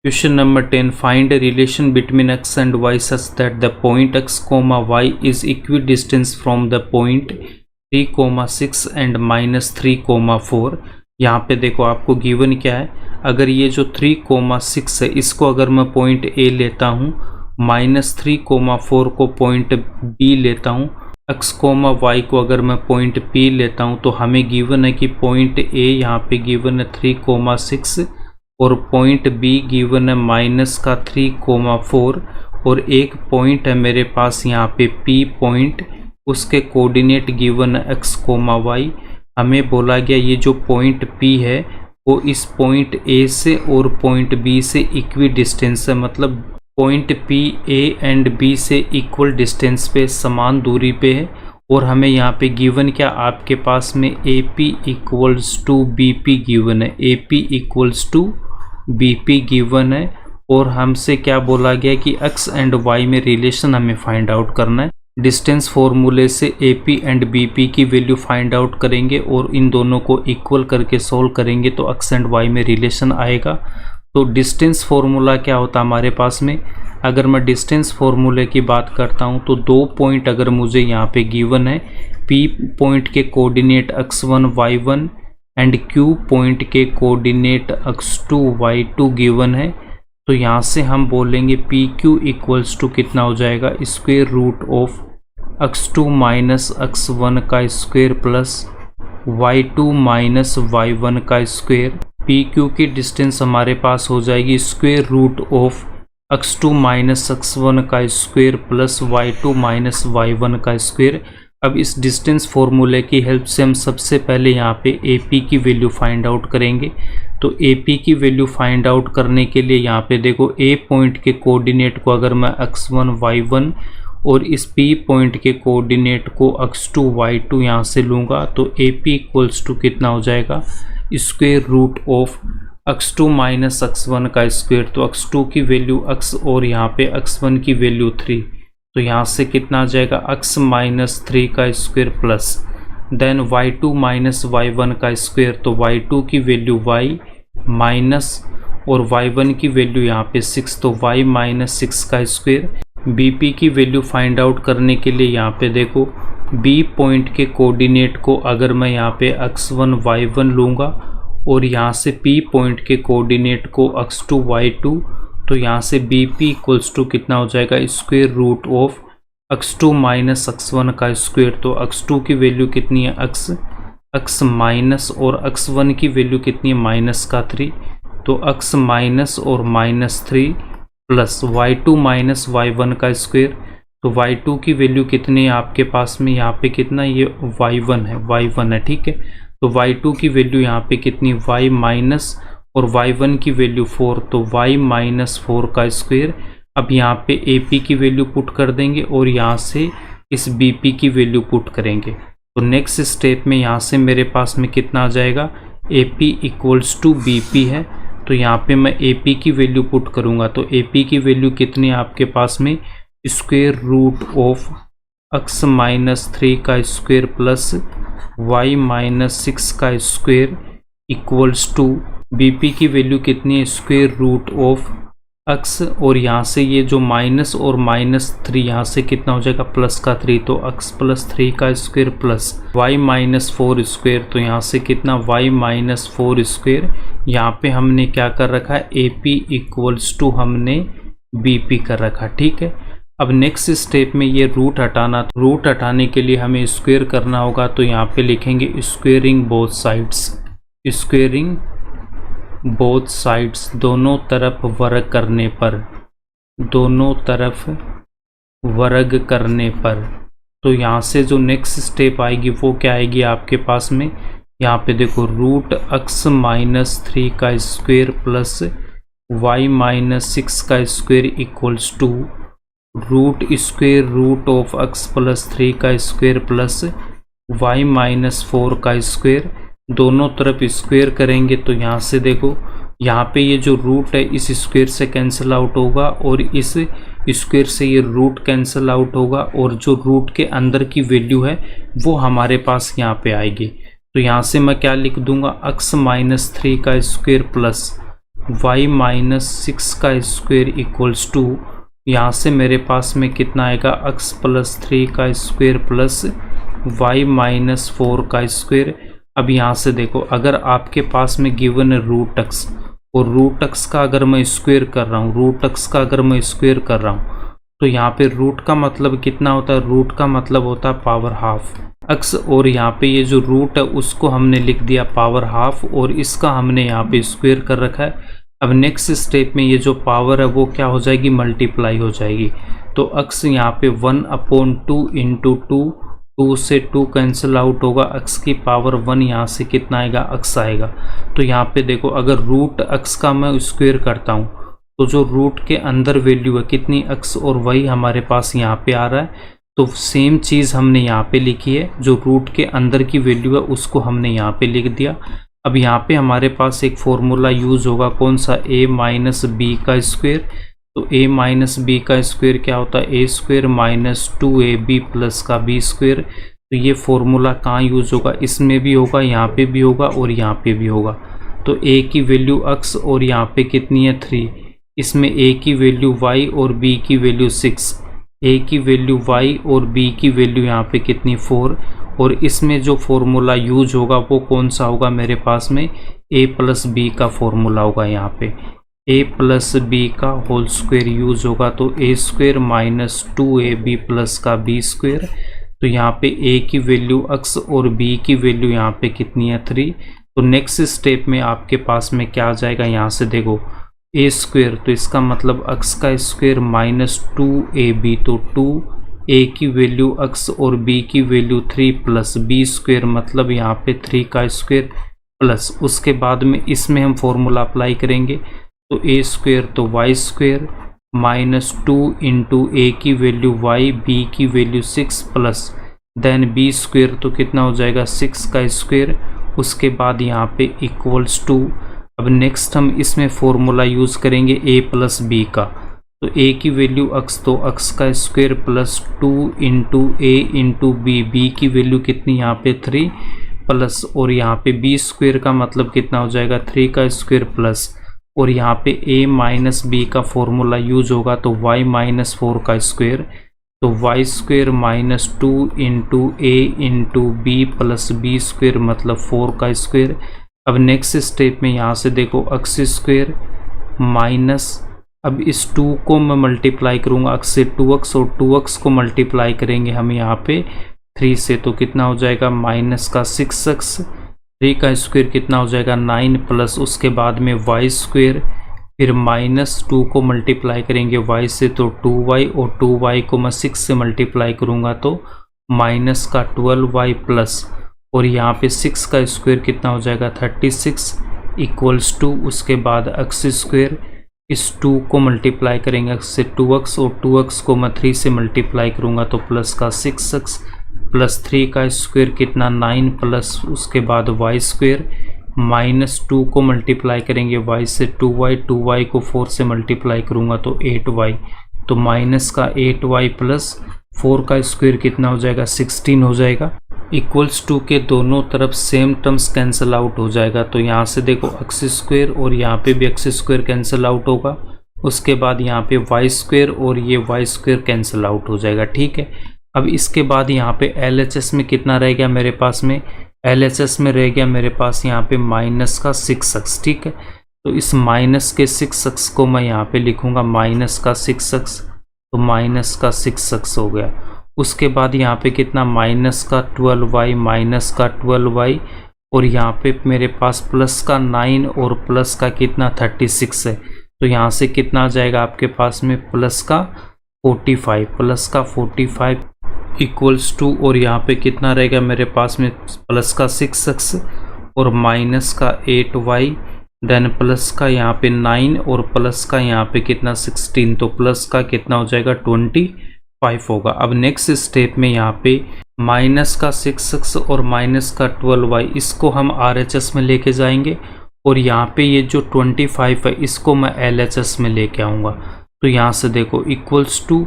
Question number 10. Find a relation between x and y such that the point x, y is equidistant from the point 3, 6 and -3, 4. यहाँ पे देखो आपको given क्या है, अगर ये जो 3, 6 है इसको अगर मैं पॉइंट A लेता हूँ, -3, 4 को पॉइंट B लेता हूँ, x, y को अगर मैं पॉइंट P लेता हूँ, तो हमें गिवन है कि पॉइंट A यहाँ पे गिवन है 3, 6 और पॉइंट B गिवन है -3, 4 और एक पॉइंट है मेरे पास यहाँ पे P पॉइंट, उसके कोऑर्डिनेट गिवन है x, y। हमें बोला गया ये जो पॉइंट P है वो इस पॉइंट A से और पॉइंट B से इक्वी डिस्टेंस है, मतलब point P A and B से इक्वल डिस्टेंस पे, समान दूरी पे है। और हमें यहाँ पे गिवन क्या, आपके पास में AP equals to BP given है, AP equals to BP given है। और हमसे क्या बोला गया कि x एंड y में रिलेशन हमें फाइंड आउट करना है। डिस्टेंस फॉर्मूले से AP एंड BP की वैल्यू फाइंड आउट करेंगे और इन दोनों को इक्वल करके सॉल्व करेंगे तो x एंड y में रिलेशन आएगा। तो डिस्टेंस फॉर्मूला क्या होता है हमारे पास में, अगर मैं डिस्टेंस फॉर्मूले की बात करता हूं तो दो पॉइंट अगर मुझे यहां पे गिवन है, P पॉइंट के coordinate x1 y1 and Q point के कोऑर्डिनेट x2 y2 गिवन है, तो यहाँ से हम बोलेंगे PQ इक्वल्स टू कितना हो जाएगा, square root of x2 minus x1 का square plus y2 minus y1 का स्क्वायर। PQ की डिस्टेंस हमारे पास हो जाएगी square root of x2 minus x1 का square plus y2 minus y1 का स्क्वायर। अब इस डिस्टेंस फॉर्मूले की हेल्प से हम सबसे पहले यहाँ पे AP की वैल्यू फाइंड आउट करेंगे। तो AP की वैल्यू फाइंड आउट करने के लिए यहाँ पे देखो A पॉइंट के कोऑर्डिनेट को अगर मैं x1 y1 और इस P पॉइंट के कोऑर्डिनेट को x2 y2 यहाँ से लूँगा तो AP इक्वल्स टू कितना हो जाएगा, square root of x2 minus x1 का स्क्वायर। तो x2 की वैल्यू x और यहाँ पे x1 की वैल्यू 3, तो यहाँ से कितना आ जाएगा x माइनस 3 का square plus then y2 minus y1 का स्क्वायर। तो y2 की वैल्यू y माइनस और y1 की वैल्यू यहाँ पे 6, तो y माइनस 6 का स्क्वायर। BP की वैल्यू फाइंड आउट करने के लिए यहाँ पे देखो B पॉइंट के कोऑर्डिनेट को अगर मैं यहाँ पे x1 y1 लूँगा और यहाँ से P पॉइंट के कोऑर्डिनेट को x2 y2, तो यहाँ से BP इक्वल्स टू कितना हो जाएगा, square root of x2 minus x1 का स्क्वायर। तो x2 की वैल्यू कितनी है x माइनस और x1 की वैल्यू कितनी है -3, तो x माइनस और -3 प्लस y2 माइनस y1 का स्क्वायर। तो y2 की वैल्यू कितनी है आपके पास में, यहाँ पे कितना, ये y1 है, ठीक है। तो y2 की वैल्यू यहाँ पे कितनी, y माइनस और y1 की वैल्यू 4, तो y माइनस 4 का स्क्वायर। अब यहाँ पे AP की वैल्यू पुट कर देंगे और यहाँ से इस BP की वैल्यू पुट करेंगे। तो नेक्स्ट स्टेप में यहाँ से मेरे पास में कितना आ जाएगा, AP इक्वल्स टू BP है, तो यहाँ पे मैं AP की वैल्यू पुट करूँगा। तो AP की वैल्यू कितनी है आपके पास में, square root of x minus 3 का स्क्वायर प्लस y माइनस 6 का स्क्वायर इक्वल्स टू BP की वैल्यू कितनी है, स्क्वायर रूट ऑफ x और यहाँ से ये जो माइनस और -3 यहाँ से कितना हो जाएगा, प्लस का 3, तो x प्लस 3 का square plus y minus 4 square. तो यहाँ से कितना, y माइनस 4 स्क्वायर। यहाँ पे हमने क्या कर रखा है, AP इक्वल्स टू हमने BP कर रखा, ठीक है। अब नेक्स्ट स्टेप में ये रूट हटाना, रूट हटाने के लिए हमें स्क्वायर करना होगा। तो यहाँ पे लिखेंगे squaring both sides, squaring both sides, दोनों तरफ वर्ग करने पर, दोनों तरफ वर्ग करने पर। तो यहाँ से जो नेक्स्ट स्टेप आएगी वो क्या आएगी आपके पास में, यहाँ पे देखो रूट x माइनस 3 का स्क्वायर प्लस y माइनस 6 का square equals to root square root of x plus 3 का स्क्वायर प्लस y माइनस 4 का स्क्वायर। दोनों तरफ स्क्वायर करेंगे तो यहाँ से देखो यहाँ पे ये जो रूट है इस स्क्वायर से कैंसिल आउट होगा और इस स्क्वायर से ये रूट कैंसिल आउट होगा और जो रूट के अंदर की वैल्यू है वो हमारे पास यहाँ पे आएगी। तो यहाँ से मैं क्या लिख दूंगा, x माइनस 3 का स्क्वायर प्लस y माइनस 6 का स्क्वायर इक्वल्स टू, यहाँ से मेरे पास में कितना आएगा x प्लस 3 का स्क्वायर प्लस y माइनस 4 का स्क्वायर। अब यहाँ से देखो, अगर आपके पास में गिवन है रूट x, और रूट x का अगर मैं स्क्वायर कर रहा हूँ, रूट x का अगर मैं स्क्वायर कर रहा हूँ, तो यहाँ पे रूट का मतलब कितना होता है, रूट का मतलब होता है पावर हाफ x, और यहाँ पे ये जो रूट है उसको हमने लिख दिया पावर हाफ, और इसका हमने यहाँ पे स्क्वायर कर रखा है। अब नेक्स्ट स्टेप में ये जो पावर है वो क्या हो जाएगी, मल्टीप्लाई हो जाएगी। तो x यहाँ पे 1/2 इंटू 2 से 2 कैंसिल आउट होगा, x की पावर 1 यहाँ से कितना आएगा, x आएगा। तो यहाँ पे देखो, अगर रूट x का मैं स्क्वायर करता हूँ तो जो रूट के अंदर वैल्यू है कितनी, x, और वही हमारे पास यहाँ पे आ रहा है। तो सेम चीज़ हमने यहाँ पे लिखी है, जो रूट के अंदर की वैल्यू है उसको हमने यहाँ पे लिख दिया। अब यहाँ पे हमारे पास एक फॉर्मूला यूज़ होगा, कौन सा, a माइनस बी का स्क्वायर। तो a माइनस बी का स्क्वायर क्या होता है, a square minus 2ab plus का b स्क्वायर। तो ये फॉर्मूला कहाँ यूज़ होगा, इसमें भी होगा, यहाँ पे भी होगा, और यहाँ पे भी होगा। तो a की वैल्यू x और यहाँ पे कितनी है 3, इसमें a की वैल्यू y और b की वैल्यू 6, a की वैल्यू y और b की वैल्यू यहाँ पे कितनी 4, और इसमें जो फॉर्मूला यूज होगा वो कौन सा होगा, मेरे पास में a प्लस बी का फॉर्मूला होगा। यहाँ पे a प्लस बी का होल स्क्वायर यूज होगा, तो a square minus 2ab plus का b स्क्वायर। तो यहाँ पे a की वैल्यू x और b की वैल्यू यहाँ पे कितनी है 3। तो नेक्स्ट स्टेप में आपके पास में क्या आ जाएगा, यहाँ से देखो a स्क्वायर, तो इसका मतलब x का स्क्वायर माइनस 2ab, तो 2a की वैल्यू x और b की वैल्यू 3 प्लस b स्क्वायर, मतलब यहाँ पे 3 का स्क्वायर प्लस, उसके बाद में इसमें हम फॉर्मूला अप्लाई करेंगे। तो a स्क्वायर तो y square minus 2 into a की वैल्यू y, b की value 6 plus then b square, तो कितना हो जाएगा 6 का स्क्वायर, उसके बाद यहाँ पे इक्वल्स टू। अब नेक्स्ट हम इसमें फॉर्मूला यूज़ करेंगे a प्लस बी का। तो a की वैल्यू x, तो x का square plus 2 into a into b की वैल्यू कितनी यहाँ पे 3 प्लस, और यहाँ पे b स्क्वायर का मतलब कितना हो जाएगा 3 का स्क्वायर प्लस, और यहाँ पे a माइनस बी का फॉर्मूला यूज होगा, तो y माइनस 4 का स्क्वायर, तो y square minus 2 into a into b plus b square, मतलब 4 का स्क्वायर। अब नेक्स्ट स्टेप में यहाँ से देखो x स्क्वायर माइनस, अब इस 2 को मैं मल्टीप्लाई करूँगा x से 2x, और 2x को मल्टीप्लाई करेंगे हम यहाँ पे 3 से, तो कितना हो जाएगा माइनस का 6x, 3 का स्क्वायर कितना हो जाएगा 9 प्लस, उसके बाद में y स्क्वायर, फिर माइनस 2 को मल्टीप्लाई करेंगे y से तो 2y, और 2y को मैं 6 से मल्टीप्लाई करूँगा तो माइनस का 12y प्लस, और यहाँ पे 6 का स्क्वायर कितना हो जाएगा 36 इक्वल्स टू, उसके बाद x स्क्वायर, इस 2 को मल्टीप्लाई करेंगे x से 2x, और 2x को मैं 3 से मल्टीप्लाई करूँगा तो प्लस का 6x प्लस 3 का स्क्वायर कितना 9 प्लस, उसके बाद y स्क्वायर माइनस 2 को मल्टीप्लाई करेंगे y से 2y, 2y को 4 से मल्टीप्लाई करूँगा तो 8y, तो माइनस का 8y प्लस 4 का स्क्वायर कितना हो जाएगा 16 हो जाएगा, इक्वल्स टू के दोनों तरफ सेम टर्म्स कैंसिल आउट हो जाएगा। तो यहाँ से देखो x स्क्वायर और यहाँ पे भी x स्क्वायर कैंसिल आउट होगा, उसके बाद यहाँ पे y स्क्वायर और ये y स्क्वायर कैंसिल आउट हो जाएगा। ठीक है, अब इसके बाद यहाँ पे LHS में कितना रह गया मेरे पास में, LHS में रह गया मेरे पास यहाँ पे माइनस का 6x। ठीक है, तो इस माइनस के 6x को मैं यहाँ पे लिखूँगा माइनस का 6x, तो माइनस का 6x हो गया। उसके बाद यहाँ पे कितना माइनस का 12y, माइनस का 12y, और यहाँ पे मेरे पास प्लस का 9 और प्लस का कितना 36 है, तो यहाँ से कितना आ जाएगा आपके पास में प्लस का 45, प्लस का 45 इक्वल्स टू, और यहाँ पे कितना रहेगा मेरे पास में प्लस का 6x और माइनस का 8y, देन प्लस का यहाँ पे 9 और प्लस का यहाँ पे कितना 16, तो प्लस का कितना हो जाएगा 25 होगा। अब नेक्स्ट स्टेप में यहाँ पे माइनस का 6x और माइनस का 12y, इसको हम RHS में लेके जाएंगे, और यहाँ पे ये जो 25 है इसको मैं LHS में लेके आऊँगा। तो यहाँ से देखो इक्वल्स टू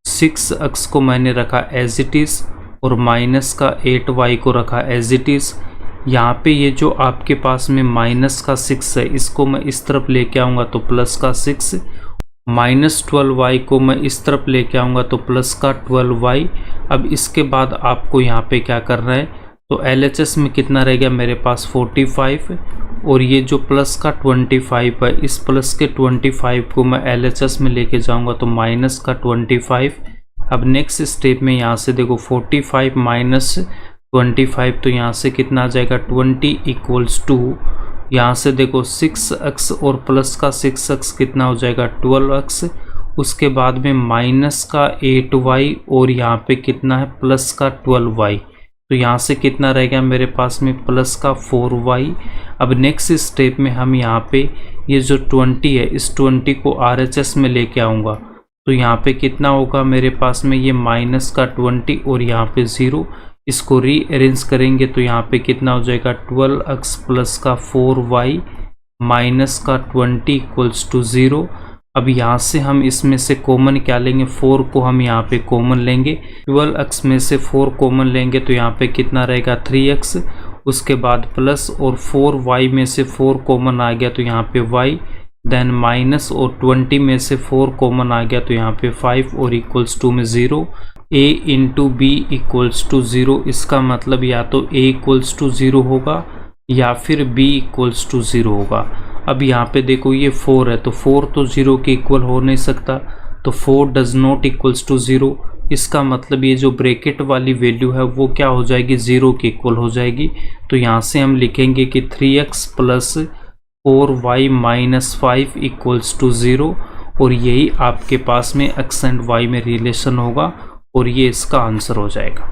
6x को मैंने रखा एज इट इज़, और माइनस का 8y को रखा एज इट इज़, यहाँ पे ये जो आपके पास में माइनस का 6 है, इसको मैं इस तरफ लेके आऊँगा तो प्लस का 6, माइनस 12y को मैं इस तरफ लेके आऊँगा तो प्लस का 12y। अब इसके बाद आपको यहाँ पे क्या करना है, तो LHS में कितना रह गया मेरे पास 45, और ये जो प्लस का 25 है, इस प्लस के 25 को मैं LHS में लेके जाऊँगा तो माइनस का 25। अब नेक्स्ट स्टेप में यहाँ से देखो 45 माइनस 25, तो यहाँ से कितना आ जाएगा 20 इक्वल्स टू, यहाँ से देखो 6x और प्लस का 6x कितना हो जाएगा 12x, उसके बाद में माइनस का 8y और यहाँ पे कितना है प्लस का 12y, तो यहाँ से कितना रह गया मेरे पास में प्लस का 4y। अब नेक्स्ट स्टेप में हम यहाँ पे ये जो 20 है, इस 20 को RHS में लेके आऊँगा तो यहाँ पे कितना होगा मेरे पास में ये माइनस का 20 और यहाँ पे 0, इसको रीअरेंज करेंगे तो यहाँ पे कितना हो जाएगा 12x प्लस का 4y माइनस का 20 इक्वल्स टू 0। अब यहाँ से हम इसमें से कॉमन क्या लेंगे, 4 को हम यहाँ पे कॉमन लेंगे, 12x में से 4 कॉमन लेंगे तो यहाँ पे कितना रहेगा 3x, उसके बाद प्लस और 4y में से 4 कॉमन आ गया तो यहाँ पे y, देन माइनस और 20 में से 4 कॉमन आ गया तो यहाँ पे 5 और इक्वल्स टू में 0। a into b equals to 0, इसका मतलब या तो a इक्वल्स टू 0 होगा या फिर b इक्वल्स टू 0 होगा। अब यहाँ पे देखो ये 4 है तो 4 तो 0 के इक्वल हो नहीं सकता, तो 4 डज नॉट इक्वल्स टू 0, इसका मतलब ये जो ब्रैकेट वाली वैल्यू है वो क्या हो जाएगी 0 के इक्वल हो जाएगी। तो यहाँ से हम लिखेंगे कि 3x plus 4y minus 5 equals to 0, और यही आपके पास में x एंड y में रिलेशन होगा और ये इसका आंसर हो जाएगा।